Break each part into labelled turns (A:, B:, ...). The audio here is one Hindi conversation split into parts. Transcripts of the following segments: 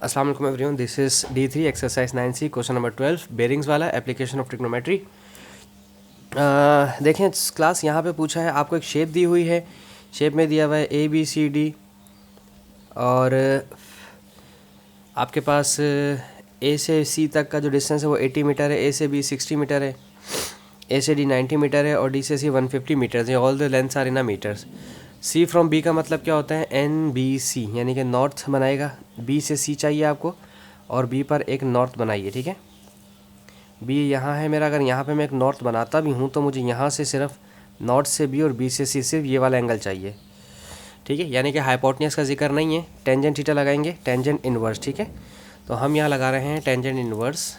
A: अस्सलाम वालेकुम everyone, this is D3 exercise 9C question number 12 bearings वाला एप्लीकेशन ऑफ ट्रिग्नोमेट्री। देखें क्लास, यहाँ पे पूछा है आपको एक शेप दी हुई है, शेप में दिया हुआ है ABCD और आपके पास A से C तक का जो डिस्टेंस है वो 80 मीटर है, A से B 60 मीटर है, A से D 90 मीटर है और D से C 150 मीटर्स है। All the lengths are in metres. C from B का मतलब क्या होता है, NBC यानी कि नॉर्थ बनाएगा। B से C चाहिए आपको और B पर एक नॉर्थ बनाइए, ठीक है। B यहाँ है मेरा, अगर यहाँ पे मैं एक नॉर्थ बनाता भी हूँ तो मुझे यहाँ से सिर्फ नॉर्थ से B और B से C सिर्फ ये वाला एंगल चाहिए, ठीक है। यानी कि हाइपोटेन्यूज का जिक्र नहीं है। टेंजेंट थीटा लगाएंगे, टेंजेंट इनवर्स, ठीक है। तो हम यहाँ लगा रहे हैं टेंजेंट इनवर्स।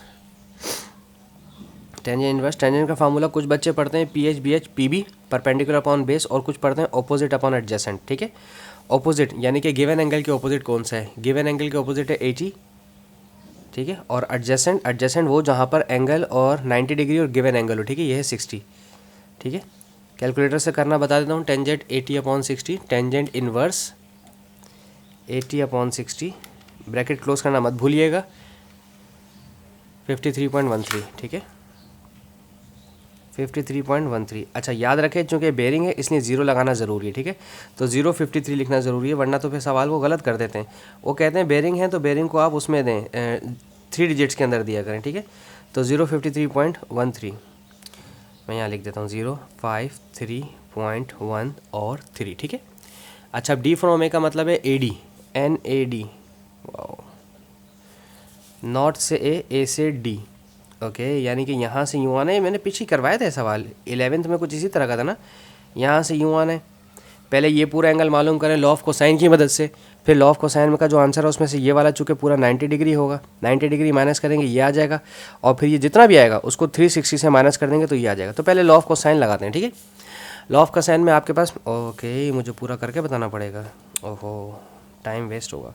A: टेंजेंट का फार्मूला कुछ बच्चे पढ़ते हैं PH PB perpendicular upon base, और कुछ पढ़ते हैं ऑपोजिट अपॉन एडजेसेंट, ठीक है। ऑपोजिट यानी कि गिवन एंगल के ऑपोजिट कौन सा है, गिवन एंगल के ऑपोजिट है 80, ठीक है। और एडजेसेंट वो जहाँ पर एंगल और 90 डिग्री और गिवन एंगल हो, ठीक है। ये है 60, ठीक है। कैलकुलेटर से करना बता देता हूँ। Tangent 80/60, tangent inverse 80/60, bracket close करना मत भूलिएगा, 53.13, ठीक है। 53.13। अच्छा याद रखें, चूँकि बेरिंग है इसलिए ज़ीरो लगाना ज़रूरी है, ठीक है। तो 053 लिखना ज़रूरी है, वरना तो फिर सवाल को गलत कर देते हैं। वो कहते हैं बेरिंग है तो बेरिंग को आप उसमें दें 3 डिजिट्स के अंदर दिया करें, ठीक है। तो 053.13 मैं यहाँ लिख देता हूँ, 053.1 और 3, ठीक है। अच्छा, डी फ्रॉम ए का मतलब है AD, NAD, नॉर्थ से A से D, ओके। यानी कि यहाँ से यूँ आना है। मैंने पीछे करवाया था सवाल 11th में, कुछ इसी तरह का था ना। यहाँ से यूँ आना है, पहले ये पूरा एंगल मालूम करें लॉ ऑफ कोसाइन की मदद से, फिर लॉ ऑफ कोसाइन में का जो आंसर है उसमें से ये वाला चूँकि पूरा 90 डिग्री होगा, 90 डिग्री माइनस करेंगे ये आ जाएगा, और फिर ये जितना भी आएगा उसको 360 से माइनस कर देंगे तो ये आ जाएगा। तो पहले लॉ ऑफ कोसाइन लगाते हैं, ठीक है। लॉ ऑफ कोसाइन में आपके पास, ओके मुझे पूरा करके बताना पड़ेगा, ओहो टाइम वेस्ट होगा।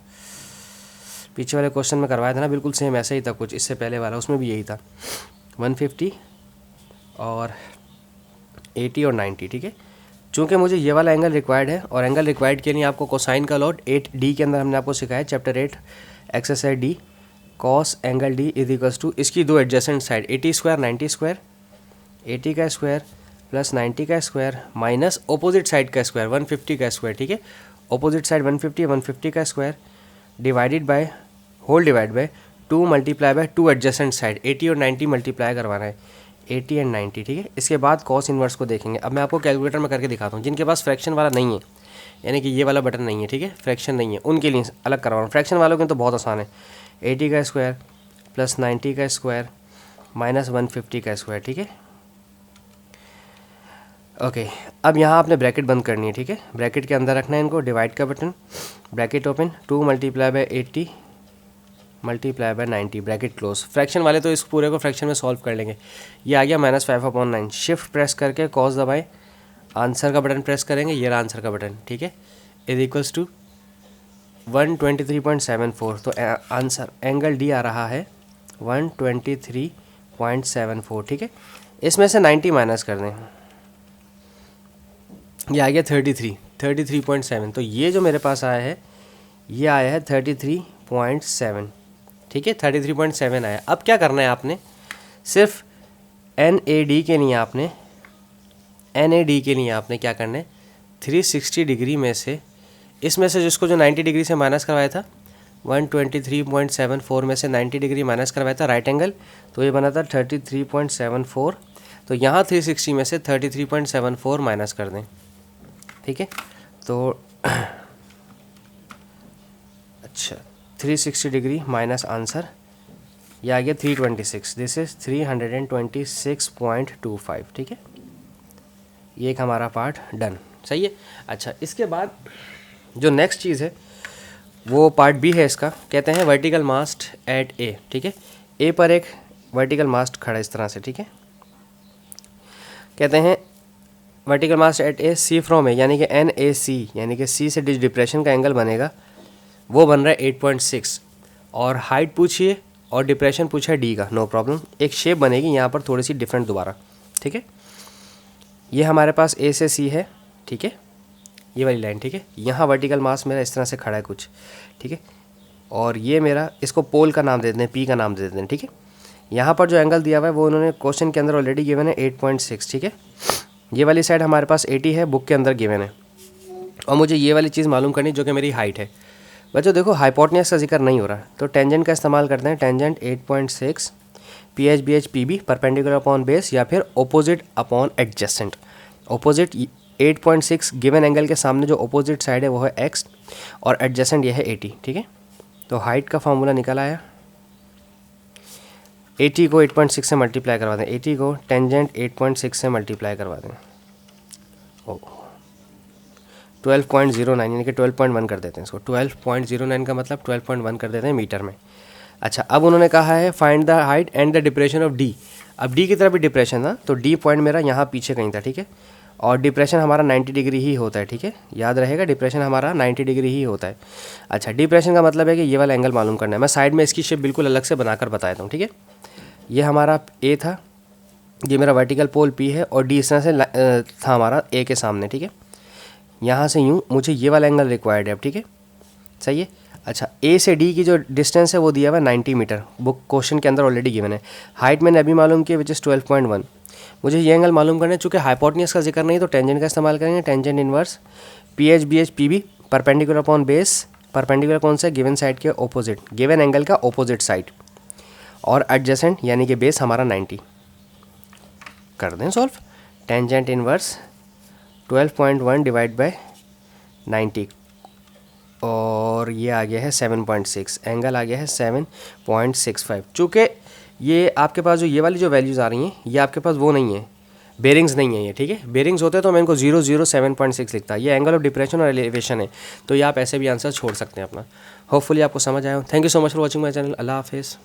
A: पीछे वाले क्वेश्चन में करवाया था ना, बिल्कुल सेम ऐसा ही था कुछ, इससे पहले वाला उसमें भी यही था, 150 और 80 और 90, ठीक है। चूँकि मुझे ये वाला एंगल रिक्वायर्ड है, और एंगल रिक्वायर्ड के लिए आपको कोसाइन का लॉ 8D के अंदर हमने आपको सिखाया, chapter 8 exercise D, cos angle D is equals to इसकी दो एडजेसेंट साइड 80 स्क्वायर 90 स्क्वायर, 80 का स्क्वायर प्लस 90 का स्क्वायर माइनस अपोजिट साइड का स्क्वायर 150 का स्क्वायर, ठीक है। अपोजिट साइड 150 का square divided by whole divide by 2 multiply by 2 adjacent side 80 और 90 मल्टीप्लाई करवाना है, 80 एंड 90, ठीक है। इसके बाद कॉस इन्वर्स को देखेंगे। अब मैं आपको कैलकुलेटर में करके दिखाता हूँ। जिनके पास फ्रैक्शन वाला नहीं है, यानी कि ये वाला बटन नहीं है, ठीक है, फ्रैक्शन नहीं है, उनके लिए अलग करवाना। फ्रैक्शन वालों के तो बहुत आसान है, 80 का स्क्वायर प्लस 90 का स्क्वायर माइनस 150 का स्क्वायर, ठीक है। ओके, अब यहाँ आपने ब्रैकेट बंद करनी है, ठीक है। ब्रैकेट के अंदर रखना है इनको, डिवाइड का button, bracket open, 2 multiply bye 80 multiply by 90, bracket close. Fraction वाले तो इस पूरे को फ्रैक्शन में सॉल्व कर लेंगे। ये आ गया -5/9। शिफ्ट प्रेस करके कॉस दबाएं, आंसर का बटन प्रेस करेंगे, ये रहा आंसर का बटन, ठीक है। Is equals to 123.74। तो आंसर एंगल D आ रहा है 123.74, ठीक है। इसमें से 90 माइनस कर दें, ये आ गया 33.7। तो ये जो मेरे पास आया है ये आया है 33.7, ठीक है। 33.7 आया। अब क्या करना है आपने, सिर्फ NAD के लिए आपने क्या करना है, 360 डिग्री में से, इसमें से जिसको जो 90 डिग्री से माइनस करवाया था, 123.74 में से 90 डिग्री माइनस करवाया था राइट एंगल, तो ये बना था 33.74। तो यहाँ 360 में से 33.74 माइनस कर दें, ठीक है। तो अच्छा 360 डिग्री माइनस आंसर, ये आ गया 326, दिस इज़ 326.25, ठीक है। ये एक हमारा पार्ट डन, सही है। अच्छा, इसके बाद जो नेक्स्ट चीज़ है वो पार्ट B है इसका। कहते हैं वर्टिकल मास्ट एट A, ठीक है। A पर एक वर्टिकल मास्ट खड़ा इस तरह से, ठीक है। कहते हैं vertical mast at A C from A, यानी कि NAC, यानी कि C से जिस डिप्रेशन का एंगल बनेगा वो बन रहा है 8.6, और हाइट पूछिए और डिप्रेशन पूछा है D का, नो प्रॉब्लम। एक शेप बनेगी यहाँ पर थोड़ी सी डिफरेंट दोबारा, ठीक है। ये हमारे पास A से C है, ठीक है, ये वाली लाइन, ठीक है। यहाँ वर्टिकल मास मेरा इस तरह से खड़ा है कुछ, ठीक है। और ये मेरा, इसको पोल का नाम दे देते हैं, पी का नाम दे देते हैं, ठीक है। यहाँ पर जो एंगल दिया हुआ है वो उन्होंने क्वेश्चन के अंदर ऑलरेडी गिवन है 8.6, ठीक है। ये वाली साइड हमारे पास 80 है, बुक के अंदर गिवन है, और मुझे ये वाली चीज़ मालूम करनी जो कि मेरी हाइट है। बच्चों देखो हाइपोटेन्यूज का जिक्र नहीं हो रहा, तो टेंजेंट का इस्तेमाल करते हैं। Tangent 8.6 P H B H P B perpendicular upon base या फिर opposite upon adjacent. Opposite 8.6 given angle के सामने जो ओपोजिट साइड है वो है x और एडजेसेंट ये है 80, ठीक है। तो हाइट का फॉर्मूला निकल आया, 80 को 8.6 से मल्टीप्लाई करवा दें, 80 को टेंजेंट 8.6 से मल्टीप्लाई करवा दें, 12.09 यानी कि 12.1 कर देते हैं इसको। 12.09 का मतलब 12.1 कर देते हैं मीटर में। अच्छा, अब उन्होंने कहा है find the height and the depression of D. अब डी की तरफ भी डिप्रेशन था, तो डी पॉइंट मेरा यहाँ पीछे कहीं था, ठीक है। और डिप्रेशन हमारा 90 डिग्री ही होता है, ठीक है, याद रहेगा डिप्रेशन हमारा 90 डिग्री ही होता है। अच्छा, डिप्रेशन का मतलब है कि ये वाला एंगल मालूम करना है। मैं साइड में इसकी शेप बिल्कुल अलग से बनाकर बता देता हूँ, ठीक है। ये हमारा ए था, ये मेरा वर्टिकल पोल पी है, और डी इस तरह से था हमारा ए के सामने, ठीक है। यहाँ से यूँ मुझे ये वाला एंगल रिक्वायर्ड है अब, ठीक है, सही है। अच्छा, ए से डी की जो डिस्टेंस है वो दिया हुआ है 90 मीटर, बुक क्वेश्चन के अंदर ऑलरेडी गिवन है। हाइट मैंने अभी मालूम किया विच इज़ 12.1। मुझे ये एंगल मालूम करना है, चूँकि हाइपोटेन्यूज का जिक्र नहीं तो टेंजेंट का इस्तेमाल करेंगे। Tangent inverse P H B H P B perpendicular upon base, perpendicular कौन सा, गिवन साइड के ऑपोजिट, गिवन एंगल का ऑपोजिट साइड, और एडजेसेंट यानी कि बेस हमारा 90। कर दें solve. Tangent inverse 12.1 divide by 90, और ये आ गया है 7.6, एंगल आ गया है 7.65। चूँकि ये आपके पास जो ये वाली जो वैल्यूज़ आ रही हैं ये आपके पास वो नहीं है, बेरिंग्स नहीं है ये, ठीक है। बेरिंग्स होते तो मैं इनको 007.6 लिखता। ये एंगल ऑफ डिप्रेशन और एलिवेशन है, तो ये आप ऐसे भी आंसर छोड़ सकते हैं अपना। होपफुली आपको समझ आया हो। Thank you so much for watching my channel. अल्लाह हाफिज़।